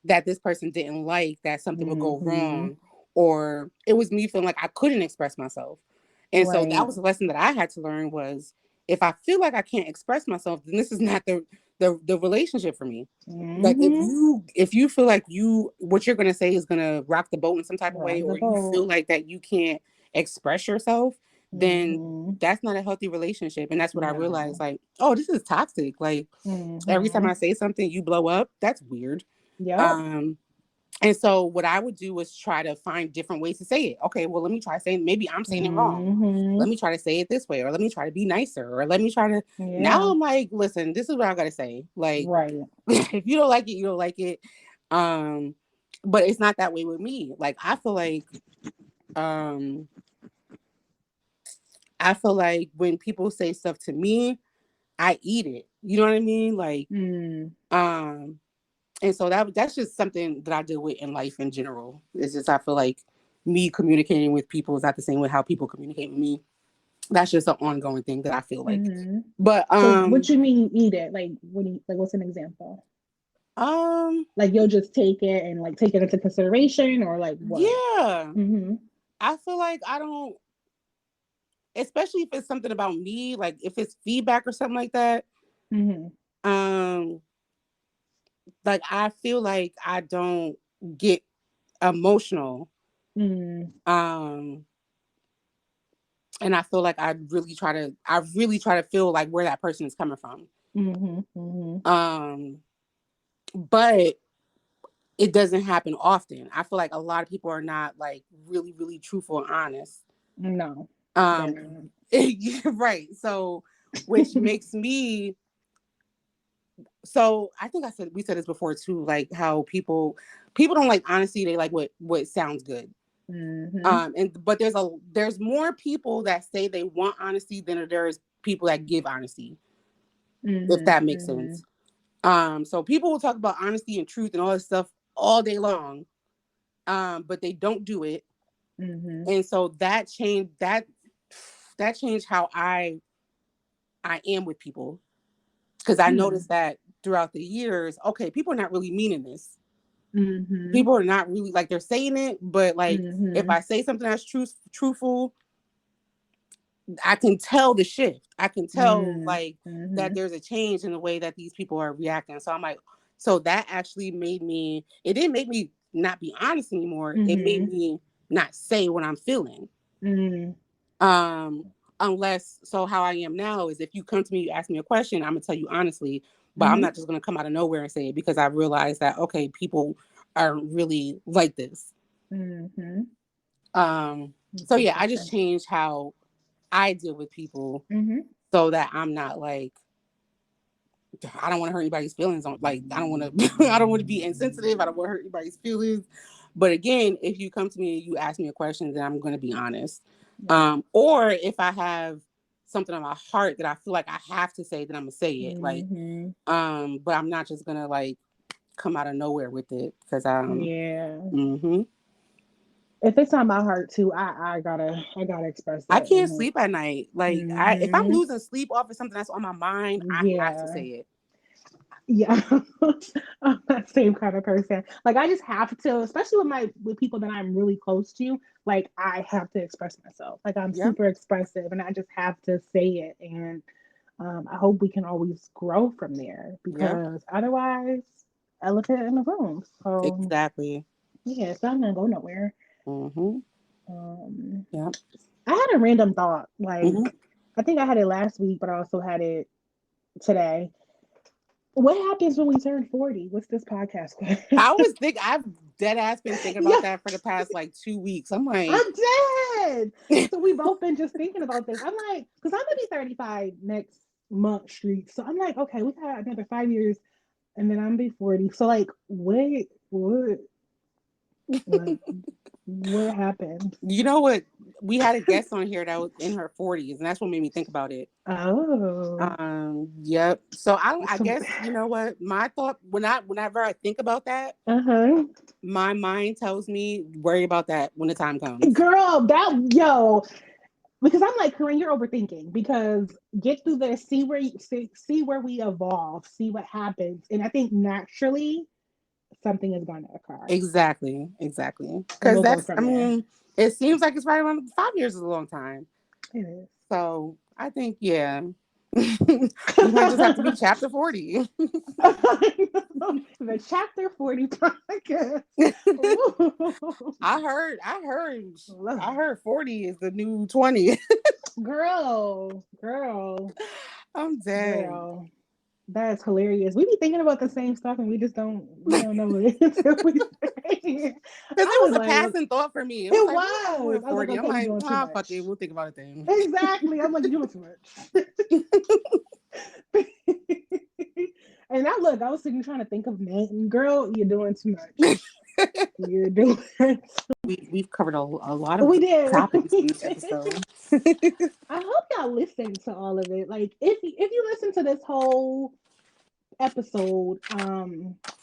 that this person didn't like, that something would go Mm-hmm. wrong, or it was me feeling like I couldn't express myself. And so that Right. was a lesson that I had to learn was, if I feel like I can't express myself, then this is not the relationship for me. Like Mm-hmm. if you feel like what you're gonna say is gonna rock the boat in some type of Rock way, the or you boat. feel like that you can't express yourself, then Mm-hmm. that's not a healthy relationship. And that's what I realized, No. like, oh, this is toxic. Like every time Mm-hmm. I say something, you blow up. That's weird. Yep. Um, and so what I would do was try to find different ways to say it. Okay, well, let me try saying, maybe I'm saying it wrong. Mm-hmm. Let me try to say it this way, or let me try to be nicer, or let me try to. Now Yeah. I'm like, listen, this is what I gotta say. Like, Right. if you don't like it, you don't like it. Um, but it's not that way with me. Like, um, I feel like when people say stuff to me, I eat it. You know what I mean? Like, Mm. um, and so that's just something that I deal with in life in general. It's just I feel like me communicating with people is not the same with how people communicate with me. That's just an ongoing thing that I feel like. Mm-hmm. But So what you mean eat it? Like what do you like what's an example? um Like you'll just take it and like take it into consideration or like what? yeah. Mm-hmm. I feel like I don't, especially if it's something about me, like if it's feedback or something like that, Mm-hmm. um like I feel like I don't get emotional. Mm-hmm. Um and I feel like I really try to feel like where that person is coming from. Mm-hmm. Mm-hmm. Um but it doesn't happen often. I feel like a lot of people are not like really, really truthful and honest. No, they're Um, not. right. So, which makes me. So I think we said this before too. Like how people don't like honesty. They like what sounds good. Mm-hmm. But there's more people that say they want honesty than there's people that give honesty. If Mm-hmm. that makes Mm-hmm. sense. So people will talk about honesty and truth and all this stuff all day long, but they don't do it. And so that changed how I am with people, because I noticed that throughout the years, okay, people are not really meaning this. People are not really, like, they're saying it, but like if I say something that's truthful, I can tell the shift. I can tell like that there's a change in the way that these people are reacting. So I'm like, so that actually it didn't make me not be honest anymore. It made me not say what I'm feeling. Unless, so how I am now is, if you come to me, you ask me a question, I'm gonna tell you honestly, but I'm not just gonna come out of nowhere and say it, because I realize that, okay, people are really like this. So yeah, I just changed how I deal with people, so that I'm not like, I don't want to hurt anybody's feelings. I don't want to I don't want to be insensitive. I don't want to hurt anybody's feelings. But again, if you come to me and you ask me a question, then I'm going to be honest. Or if I have something on my heart that I feel like I have to say, then I'm gonna say it. But I'm not just gonna like come out of nowhere with it, because if it's on my heart too, I gotta express it. I can't sleep at night. Like if I'm losing sleep off of something that's on my mind, I have to say it. Yeah, I'm that same kind of person. Like, I just have to, especially with people that I'm really close to. Like, I have to express myself. Like, I'm super expressive, and I just have to say it. And I hope we can always grow from there, because otherwise, elephant in the room. So exactly. Yeah, it's not gonna go nowhere. Yeah. I had a random thought. Like, I think I had it last week, but I also had it today. What happens when we turn 40? What's this podcast? I've dead ass been thinking about that for the past like 2 weeks. I'm like, I'm dead. So we both been just thinking about this. I'm like, because I'm gonna be 35 next month, street. So I'm like, okay, we got another 5 years, and then I'm gonna be 40. So like, what happened? You know what? We had a guest on here that was in her 40s, and that's what made me think about it. Oh. Yep. So I guess, you know what? My thought, whenever I think about that, my mind tells me, worry about that when the time comes. Girl, because I'm like, Corinne, you're overthinking, because get through this, see where we evolve, see what happens. And I think naturally something is going to occur. Exactly. Because it seems like it's right around 5 years is a long time. It is. So I think, yeah. We might just have to be chapter 40. The chapter 40 podcast. I heard 40 is the new 20. Girl. I'm dead. Girl. That's hilarious. We be thinking about the same stuff, and we don't know what it is until we say it. Because it was a passing thought for me. It was. I was 40. I'm like, fuck it, we'll think about it then. Exactly. I'm like, you're doing too much. And I was sitting trying to think of name. Girl, you're doing too much. You're doing. We've covered a lot of topics in this episode. I hope y'all listen to all of it. Like, if you listen to this whole episode,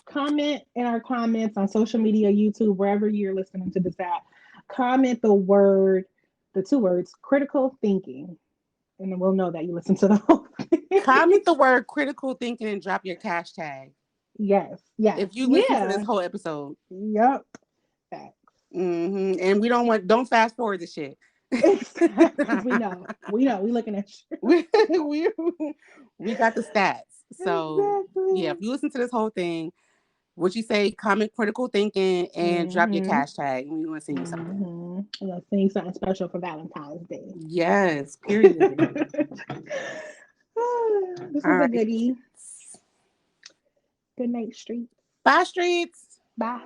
comment in our comments on social media, YouTube, wherever you're listening to this at. Comment the 2 words, critical thinking, and then we'll know that you listen to the whole thing. Comment the word critical thinking and drop your hashtag. Yes. If you listen to this whole episode. Yep. Facts. And don't fast forward the shit. we know. We looking at shit. we got the stats. So yeah, if you listen to this whole thing, what you say, comment critical thinking and drop your hashtag, and we want to send you something. I'm gonna send you something special for Valentine's Day. Yes, period. This is a goodie. Good night, streets. Bye, streets. Bye.